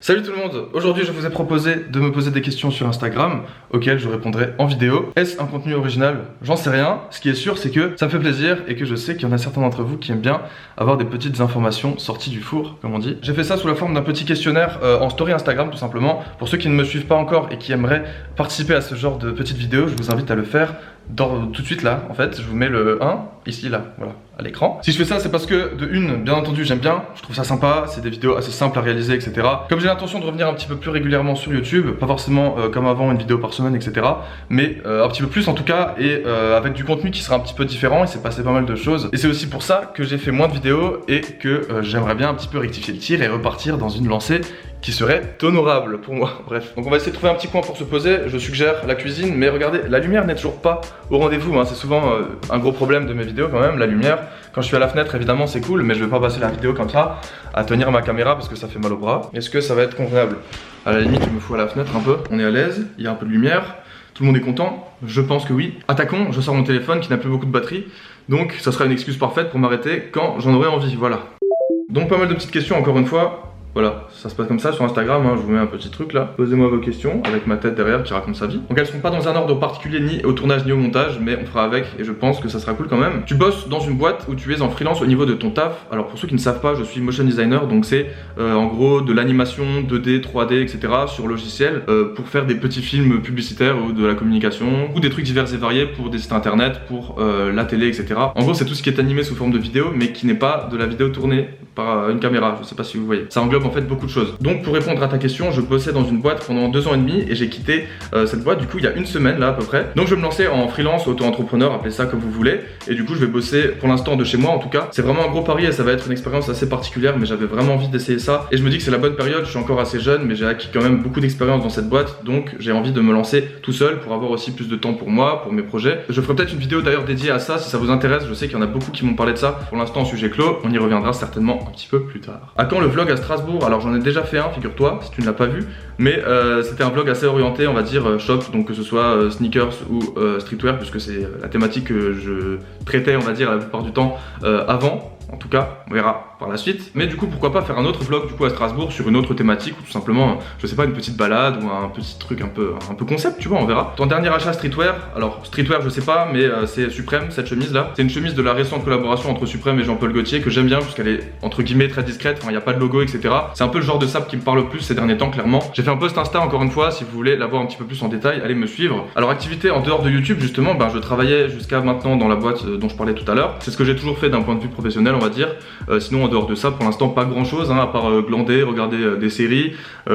Salut tout le monde, aujourd'hui je vous ai proposé de me poser des questions sur Instagram auxquelles je répondrai en vidéo. Est-ce un contenu original? J'en sais rien. Ce qui est sûr c'est que ça me fait plaisir et que je sais qu'il y en a certains d'entre vous qui aiment bien avoir des petites informations sorties du four, comme on dit. J'ai fait ça sous la forme d'un petit questionnaire en story Instagram tout simplement. Pour ceux qui ne me suivent pas encore et qui aimeraient participer à ce genre de petites vidéos, je vous invite à le faire tout de suite là. En fait, je vous mets le 1 ici là, voilà, à l'écran. Si je fais ça, c'est parce que de une, bien entendu, j'aime bien, je trouve ça sympa, c'est des vidéos assez simples à réaliser, etc. Comme j'ai l'intention de revenir un petit peu plus régulièrement sur YouTube, pas forcément comme avant, une vidéo par semaine, etc. Mais un petit peu plus en tout cas, et avec du contenu qui sera un petit peu différent, il s'est passé pas mal de choses. Et c'est aussi pour ça que j'ai fait moins de vidéos et que j'aimerais bien un petit peu rectifier le tir et repartir dans une lancée qui serait honorable pour moi. Bref, donc on va essayer de trouver un petit coin pour se poser. Je suggère la cuisine, mais regardez, la lumière n'est toujours pas au rendez-vous, hein. C'est souvent un gros problème de mes vidéos quand même, la lumière. Quand je suis à la fenêtre, évidemment c'est cool, mais je vais pas passer la vidéo comme ça à tenir ma caméra parce que ça fait mal au bras. Est-ce que ça va être convenable? À la limite, je me fous à la fenêtre un peu, on est à l'aise, il y a un peu de lumière, tout le monde est content, je pense que oui. Attaquons, je sors mon téléphone qui n'a plus beaucoup de batterie, donc ça sera une excuse parfaite pour m'arrêter quand j'en aurai envie, voilà. Donc pas mal de petites questions encore une fois. Voilà, ça se passe comme ça sur Instagram, hein, je vous mets un petit truc là. Posez-moi vos questions avec ma tête derrière qui raconte sa vie. Donc elles seront pas dans un ordre particulier ni au tournage ni au montage, mais on fera avec et je pense que ça sera cool quand même. Tu bosses dans une boîte où tu es en freelance au niveau de ton taf. Alors pour ceux qui ne savent pas, je suis motion designer, donc c'est en gros de l'animation 2D, 3D, etc. sur logiciel pour faire des petits films publicitaires ou de la communication ou des trucs divers et variés pour des sites internet, pour la télé, etc. En gros c'est tout ce qui est animé sous forme de vidéo mais qui n'est pas de la vidéo tournée par une caméra, je sais pas si vous voyez. Ça englobe en fait beaucoup de choses. Donc pour répondre à ta question, je bossais dans une boîte pendant 2 ans et demi et j'ai quitté cette boîte du coup il y a une semaine là à peu près. Donc je vais me lancer en freelance, auto-entrepreneur, appelez ça comme vous voulez. Et du coup je vais bosser pour l'instant de chez moi en tout cas. C'est vraiment un gros pari et ça va être une expérience assez particulière, mais j'avais vraiment envie d'essayer ça. Et je me dis que c'est la bonne période, je suis encore assez jeune mais j'ai acquis quand même beaucoup d'expérience dans cette boîte. Donc j'ai envie de me lancer tout seul pour avoir aussi plus de temps pour moi, pour mes projets. Je ferai peut-être une vidéo d'ailleurs dédiée à ça si ça vous intéresse. Je sais qu'il y en a beaucoup qui m'ont parlé de ça. Pour l'instant sujet clos, on y reviendra certainement un petit peu plus tard. À quand le vlog à Strasbourg? Alors j'en ai déjà fait un, figure-toi, si tu ne l'as pas vu, mais c'était un vlog assez orienté, on va dire, shop, donc que ce soit sneakers ou streetwear, puisque c'est la thématique que je traitais, on va dire, la plupart du temps avant. En tout cas, on verra par la suite. Mais du coup, pourquoi pas faire un autre vlog du coup à Strasbourg sur une autre thématique ou tout simplement, je sais pas, une petite balade ou un petit truc un peu concept, tu vois, on verra. Ton dernier achat streetwear, alors streetwear je sais pas, mais c'est Supreme, cette chemise là. C'est une chemise de la récente collaboration entre Supreme et Jean-Paul Gaultier que j'aime bien puisqu'elle est entre guillemets très discrète, enfin il n'y a pas de logo, etc. C'est un peu le genre de sable qui me parle le plus ces derniers temps, clairement. J'ai fait un post Insta encore une fois, si vous voulez la voir un petit peu plus en détail, allez me suivre. Alors activité en dehors de YouTube justement, ben, je travaillais jusqu'à maintenant dans la boîte dont je parlais tout à l'heure. C'est ce que j'ai toujours fait d'un point de vue professionnel, on va dire. Sinon en dehors de ça pour l'instant pas grand chose hein, à part glander, regarder des séries,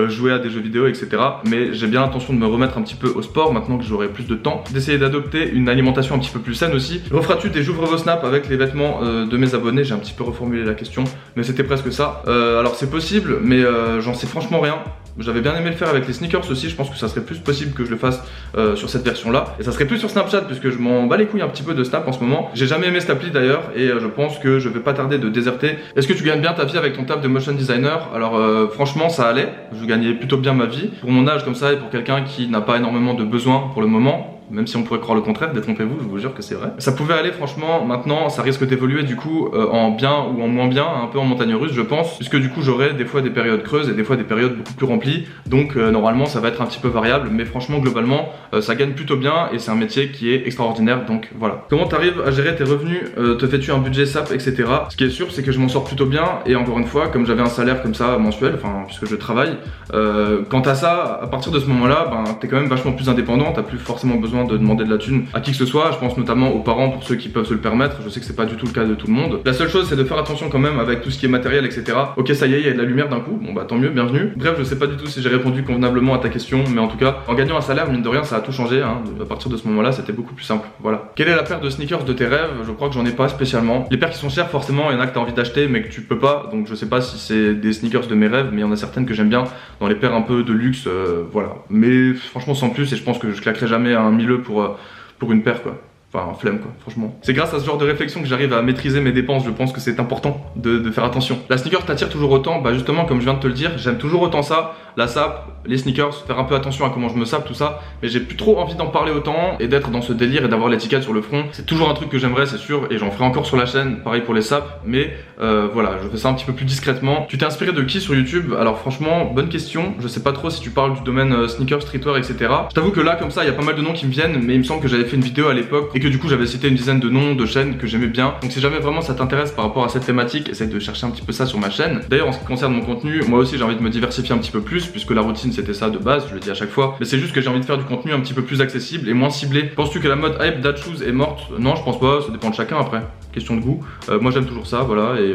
jouer à des jeux vidéo, etc. Mais j'ai bien l'intention de me remettre un petit peu au sport maintenant que j'aurai plus de temps, d'essayer d'adopter une alimentation un petit peu plus saine aussi. Referas-tu des j'ouvre vos snaps avec les vêtements de mes abonnés? J'ai un petit peu reformulé la question mais c'était presque ça. Alors c'est possible mais j'en sais franchement rien. J'avais bien aimé le faire avec les sneakers aussi, je pense que ça serait plus possible que je le fasse sur cette version là. Et ça serait plus sur Snapchat puisque je m'en bats les couilles un petit peu de Snap en ce moment. J'ai jamais aimé cette appli d'ailleurs et je pense que je vais pas tarder de déserter. Est-ce que tu gagnes bien ta vie avec ton taf de motion designer? Alors franchement ça allait, je gagnais plutôt bien ma vie. Pour mon âge comme ça et pour quelqu'un qui n'a pas énormément de besoins pour le moment, même si on pourrait croire le contraire, détrompez-vous, je vous jure que c'est vrai. Ça pouvait aller franchement, maintenant ça risque d'évoluer du coup en bien ou en moins bien, un peu en montagne russe je pense, puisque du coup j'aurai des fois des périodes creuses et des fois des périodes beaucoup plus remplies, donc normalement ça va être un petit peu variable, mais franchement globalement ça gagne plutôt bien et c'est un métier qui est extraordinaire, donc voilà. Comment t'arrives à gérer tes revenus, te fais-tu un budget SAP, etc. Ce qui est sûr c'est que je m'en sors plutôt bien et encore une fois, comme j'avais un salaire comme ça mensuel, enfin puisque je travaille, quant à ça, à partir de ce moment-là, ben, t'es quand même vachement plus indépendant, t'as plus forcément besoin de demander de la thune à qui que ce soit, je pense notamment aux parents pour ceux qui peuvent se le permettre, je sais que c'est pas du tout le cas de tout le monde. La seule chose c'est de faire attention quand même avec tout ce qui est matériel, etc. Ok ça y est, il y a de la lumière d'un coup, bon bah tant mieux, bienvenue. Bref, je sais pas du tout si j'ai répondu convenablement à ta question, mais en tout cas, en gagnant un salaire, mine de rien, ça a tout changé, hein. À partir de ce moment-là, c'était beaucoup plus simple, voilà. Quelle est la paire de sneakers de tes rêves? Je crois que j'en ai pas spécialement. Les paires qui sont chères forcément, il y en a que t'as envie d'acheter mais que tu peux pas, donc je sais pas si c'est des sneakers de mes rêves, mais il y en a certaines que j'aime bien, dans les paires un peu de luxe, voilà. Mais franchement sans plus, et je pense que je claquerai jamais un 1000 € pour une paire quoi. Enfin, flemme quoi, franchement. C'est grâce à ce genre de réflexion que j'arrive à maîtriser mes dépenses. Je pense que c'est important de faire attention. La sneaker t'attire toujours autant? Bah justement, comme je viens de te le dire, j'aime toujours autant ça. La sape, les sneakers, faire un peu attention à comment je me sape, tout ça. Mais j'ai plus trop envie d'en parler autant et d'être dans ce délire et d'avoir l'étiquette sur le front. C'est toujours un truc que j'aimerais, c'est sûr, et j'en ferai encore sur la chaîne. Pareil pour les sapes, mais voilà, je fais ça un petit peu plus discrètement. Tu t'es inspiré de qui sur YouTube? Alors franchement, bonne question. Je sais pas trop si tu parles du domaine sneakers, streetwear, etc. Je t'avoue que là, comme ça, il y a pas mal de noms qui me viennent, mais il me semble que j'avais fait une vidéo à l'époque et que du coup j'avais cité une dizaine de noms de chaînes que j'aimais bien. Donc si jamais vraiment ça t'intéresse par rapport à cette thématique, essaye de chercher un petit peu ça sur ma chaîne. D'ailleurs, en ce qui concerne mon contenu, moi aussi j'ai envie de me diversifier un petit peu plus, puisque la routine c'était ça de base, je le dis à chaque fois. Mais c'est juste que j'ai envie de faire du contenu un petit peu plus accessible et moins ciblé. Penses-tu que la mode hype Dad Shoes est morte? Non, je pense pas, ça dépend de chacun après. Question de goût. Moi j'aime toujours ça, voilà, et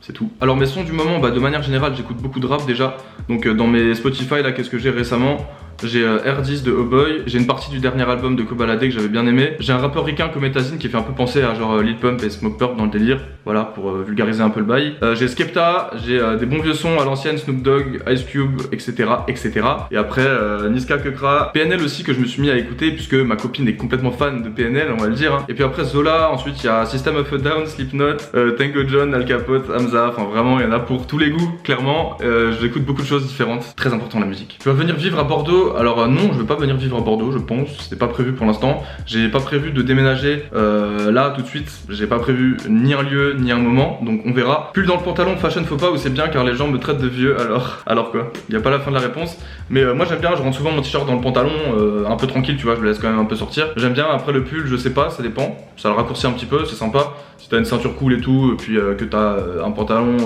c'est tout. Alors mes sons du moment, bah, de manière générale j'écoute beaucoup de rap déjà. Donc dans mes Spotify là, qu'est-ce que j'ai récemment? J'ai R10 de Oh Boy, j'ai une partie du dernier album de Kobalade que j'avais bien aimé. J'ai un rappeur ricain comme Etazine qui fait un peu penser à genre Lil Pump et Smoke Purp dans le délire, voilà, pour vulgariser un peu le bail. J'ai Skepta, j'ai des bons vieux sons à l'ancienne, Snoop Dogg, Ice Cube, etc. etc. Et après Niska Kekra, PNL aussi que je me suis mis à écouter puisque ma copine est complètement fan de PNL, on va le dire. Et puis après Zola, ensuite il y a System of a Down, Slipknot, Tango John, Al Capote, Hamza, enfin vraiment il y en a pour tous les goûts, clairement. J'écoute beaucoup de choses différentes, très important la musique. Tu vas venir vivre à Bordeaux? Alors non, je vais pas venir vivre à Bordeaux, je pense, c'était pas prévu pour l'instant. J'ai pas prévu de déménager là tout de suite, j'ai pas prévu ni un lieu ni un moment, donc on verra. Pull dans le pantalon, fashion faux pas, ou c'est bien car les gens me traitent de vieux, alors quoi? Il y a pas la fin de la réponse, mais moi j'aime bien, je rentre souvent mon t-shirt dans le pantalon, un peu tranquille, tu vois, je le laisse quand même un peu sortir. J'aime bien, après le pull, je sais pas, ça dépend, ça le raccourcit un petit peu, c'est sympa. Si t'as une ceinture cool et tout, et puis que t'as un pantalon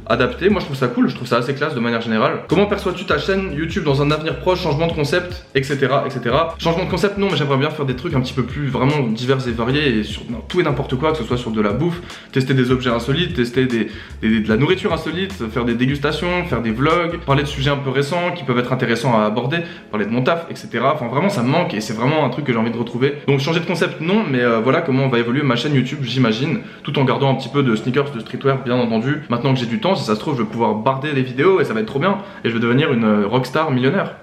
adapté, moi je trouve ça cool, je trouve ça assez classe de manière générale. Comment perçois-tu ta chaîne YouTube dans un avenir proche, changement de concept, etc. etc. Changement de concept non, mais j'aimerais bien faire des trucs un petit peu plus vraiment divers et variés et sur tout et n'importe quoi, que ce soit sur de la bouffe, tester des objets insolites, tester de la nourriture insolite, faire des dégustations, faire des vlogs, parler de sujets un peu récents qui peuvent être intéressants à aborder, parler de mon taf, etc. Enfin vraiment ça me manque et c'est vraiment un truc que j'ai envie de retrouver. Donc changer de concept non, mais voilà comment va évoluer ma chaîne YouTube, j'imagine, tout en gardant un petit peu de sneakers, de streetwear bien entendu. Maintenant que j'ai du temps, si ça se trouve je vais pouvoir barder les vidéos et ça va être trop bien et je vais devenir une rockstar millionnaire.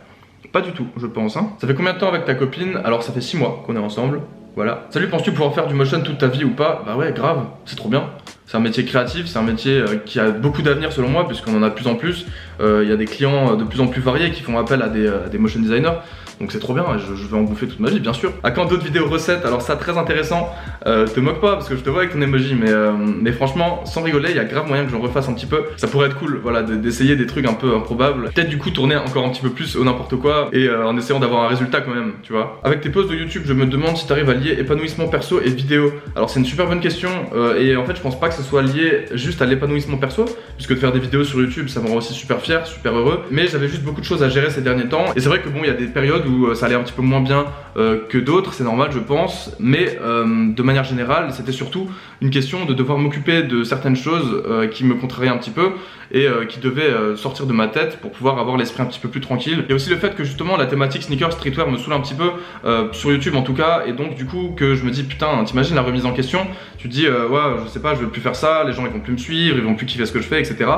Pas du tout, je pense. Hein. Ça fait combien de temps avec ta copine? Alors ça fait 6 mois qu'on est ensemble. Voilà. Salut, penses-tu pouvoir faire du motion toute ta vie ou pas? Bah ouais, grave, c'est trop bien. C'est un métier créatif, c'est un métier qui a beaucoup d'avenir selon moi, puisqu'on en a de plus en plus. Il y a des clients de plus en plus variés qui font appel à des motion designers. Donc c'est trop bien, je vais en bouffer toute ma vie, bien sûr. À quand d'autres vidéos recettes? Alors ça, très intéressant. Te moque pas, parce que je te vois avec ton emoji, mais franchement, sans rigoler, il y a grave moyen que j'en refasse un petit peu. Ça pourrait être cool, voilà, d'essayer des trucs un peu improbables. Peut-être du coup tourner encore un petit peu plus au n'importe quoi, et en essayant d'avoir un résultat quand même, tu vois. Avec tes posts de YouTube, je me demande si t'arrives à lier épanouissement perso et vidéo. Alors c'est une super bonne question, et en fait je pense pas que ce soit lié juste à l'épanouissement perso, puisque de faire des vidéos sur YouTube, ça me rend aussi super fier, super heureux. Mais j'avais juste beaucoup de choses à gérer ces derniers temps, et c'est vrai que bon, il y a des périodes où ça allait un petit peu moins bien que d'autres, c'est normal je pense, mais de manière générale c'était surtout une question de devoir m'occuper de certaines choses qui me contrariaient un petit peu et qui devaient sortir de ma tête pour pouvoir avoir l'esprit un petit peu plus tranquille. Il y a aussi le fait que justement la thématique sneakers, streetwear me saoule un petit peu, sur YouTube en tout cas, et donc du coup que je me dis putain, t'imagines la remise en question, tu te dis ouais je sais pas, je vais plus faire ça, les gens ils vont plus me suivre, ils vont plus kiffer ce que je fais, etc.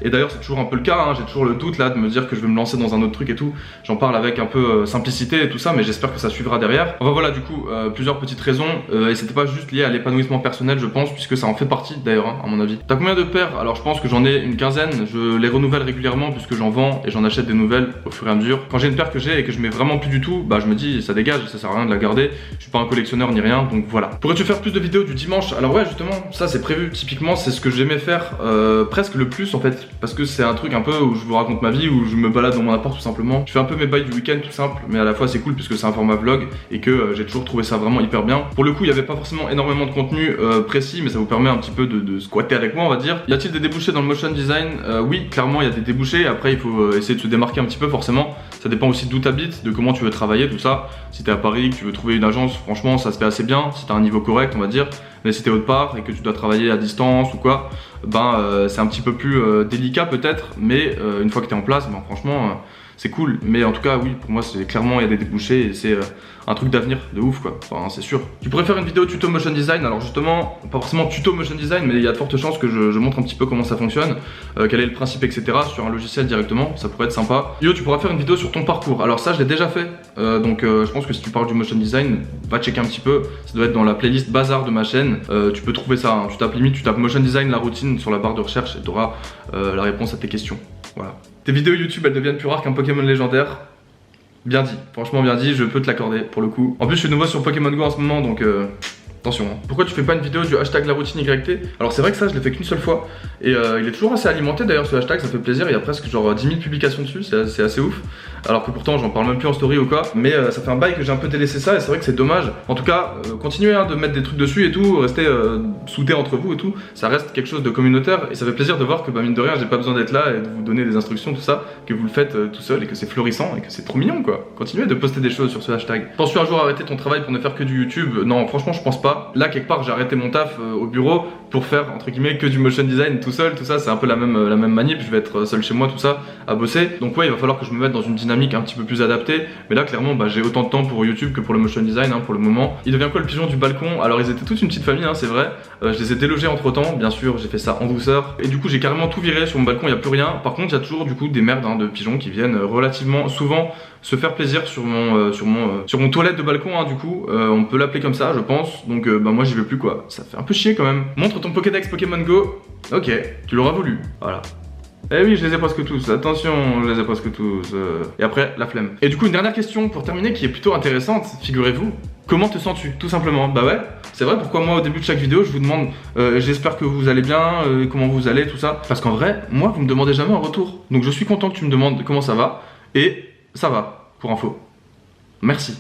Et d'ailleurs c'est toujours un peu le cas, hein, j'ai toujours le doute là de me dire que je vais me lancer dans un autre truc et tout, j'en parle avec un peu simplicité et tout ça, mais j'espère que ça suivra derrière. Enfin voilà, du coup plusieurs petites raisons, et c'était pas juste lié à l'épanouissement personnel je pense, puisque ça en fait partie d'ailleurs hein, à mon avis. T'as combien de paires? Alors je pense que j'en ai une quinzaine, je les renouvelle régulièrement puisque j'en vends et j'en achète des nouvelles au fur et à mesure. Quand j'ai une paire que j'ai et que je mets vraiment plus du tout, bah je me dis ça dégage, ça sert à rien de la garder, je suis pas un collectionneur ni rien, donc voilà. Pourrais-tu faire plus de vidéos du dimanche? Alors ouais justement, ça c'est prévu, typiquement c'est ce que j'aimais faire presque le plus en fait, parce que c'est un truc un peu où je vous raconte ma vie, où je me balade dans mon appart tout simplement. Je fais un peu mes bails du week-end tout simple, mais à la fois c'est cool puisque c'est un format vlog et que j'ai toujours trouvé ça vraiment hyper bien. Pour le coup il n'y avait pas forcément énormément de contenu précis, mais ça vous permet un petit peu de squatter avec moi on va dire. Y a-t-il des débouchés dans le motion design? Oui, clairement il y a des débouchés, après il faut essayer de se démarquer un petit peu forcément. Ça dépend aussi d'où t'habites, de comment tu veux travailler, tout ça. Si t'es à Paris, que tu veux trouver une agence, franchement ça se fait assez bien, si t'as un niveau correct on va dire. Mais si t'es autre part et que tu dois travailler à distance ou quoi, ben c'est un petit peu plus délicat peut-être, mais une fois que t'es en place, ben franchement c'est cool. Mais en tout cas oui, pour moi c'est clairement il y a des débouchés et c'est un truc d'avenir de ouf quoi, enfin c'est sûr. Tu pourrais faire une vidéo tuto motion design, alors justement pas forcément tuto motion design, mais il y a de fortes chances que je montre un petit peu comment ça fonctionne, quel est le principe etc sur un logiciel directement, ça pourrait être sympa. Yo, tu pourras faire une vidéo sur ton parcours, alors ça je l'ai déjà fait, donc je pense que si tu parles du motion design, va checker un petit peu, ça doit être dans la playlist bazar de ma chaîne, tu peux trouver ça, hein. Tu tapes limite, tu tapes motion design la routine sur la barre de recherche et tu auras la réponse à tes questions, voilà. Tes vidéos YouTube elles deviennent plus rares qu'un Pokémon légendaire. Bien dit, franchement bien dit, je peux te l'accorder pour le coup. En plus je suis nouveau sur Pokémon Go en ce moment donc attention. Hein. Pourquoi tu fais pas une vidéo du hashtag la routine YT? Alors c'est vrai que ça je l'ai fait qu'une seule fois et il est toujours assez alimenté d'ailleurs ce hashtag, ça fait plaisir, il y a presque genre 10 000 publications dessus, c'est assez ouf. Alors que pourtant j'en parle même plus en story ou quoi, mais ça fait un bail que j'ai un peu délaissé ça et c'est vrai que c'est dommage. En tout cas, continuez hein, de mettre des trucs dessus et tout, restez soudés entre vous et tout, ça reste quelque chose de communautaire et ça fait plaisir de voir que bah, mine de rien j'ai pas besoin d'être là et de vous donner des instructions tout ça, que vous le faites tout seul et que c'est florissant et que c'est trop mignon quoi. Continuez de poster des choses sur ce hashtag. Penses-tu un jour arrêter ton travail pour ne faire que du YouTube? Non franchement je pense pas. Là quelque part j'ai arrêté mon taf au bureau pour faire entre guillemets que du motion design tout seul, tout ça c'est un peu la même manip, je vais être seul chez moi tout ça à bosser. Donc ouais il va falloir que je me mette dans une dynamique un petit peu plus adaptée, mais là clairement bah, j'ai autant de temps pour YouTube que pour le motion design hein, pour le moment. Il devient quoi le pigeon du balcon? Alors ils étaient toute une petite famille hein, c'est vrai, je les ai délogés entre temps, bien sûr j'ai fait ça en douceur et du coup j'ai carrément tout viré sur mon balcon, il n'y a plus rien. Par contre il y a toujours du coup des merdes hein, de pigeons qui viennent relativement souvent se faire plaisir sur mon toilette de balcon hein, du coup on peut l'appeler comme ça je pense, donc bah moi j'y vais plus quoi, ça fait un peu chier quand même. Montre ton Pokédex Pokémon Go. Ok, tu l'auras voulu, voilà. Eh oui, je les ai presque tous, attention, je les ai presque tous. Et après, la flemme. Et du coup, une dernière question pour terminer qui est plutôt intéressante, figurez-vous. Comment te sens-tu? Tout simplement. Bah ouais, c'est vrai, pourquoi moi au début de chaque vidéo, je vous demande j'espère que vous allez bien, comment vous allez, tout ça. Parce qu'en vrai, moi, vous me demandez jamais en retour. Donc je suis content que tu me demandes comment ça va, et ça va, pour info. Merci.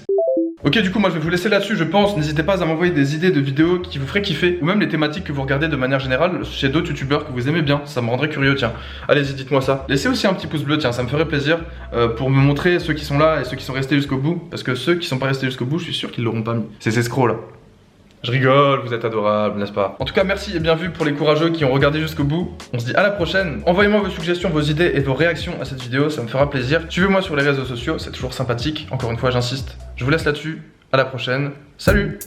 Ok du coup moi je vais vous laisser là-dessus je pense, n'hésitez pas à m'envoyer des idées de vidéos qui vous feraient kiffer, ou même les thématiques que vous regardez de manière générale chez d'autres youtubeurs que vous aimez bien, ça me rendrait curieux tiens. Allez-y dites-moi ça. Laissez aussi un petit pouce bleu tiens, ça me ferait plaisir pour me montrer ceux qui sont là et ceux qui sont restés jusqu'au bout, parce que ceux qui sont pas restés jusqu'au bout je suis sûr qu'ils l'auront pas mis. C'est ces escrocs là. Je rigole, vous êtes adorables, n'est-ce pas? En tout cas, merci et bien vu pour les courageux qui ont regardé jusqu'au bout. On se dit à la prochaine. Envoyez-moi vos suggestions, vos idées et vos réactions à cette vidéo, ça me fera plaisir. Suivez-moi sur les réseaux sociaux, c'est toujours sympathique. Encore une fois, j'insiste. Je vous laisse là-dessus. À la prochaine. Salut!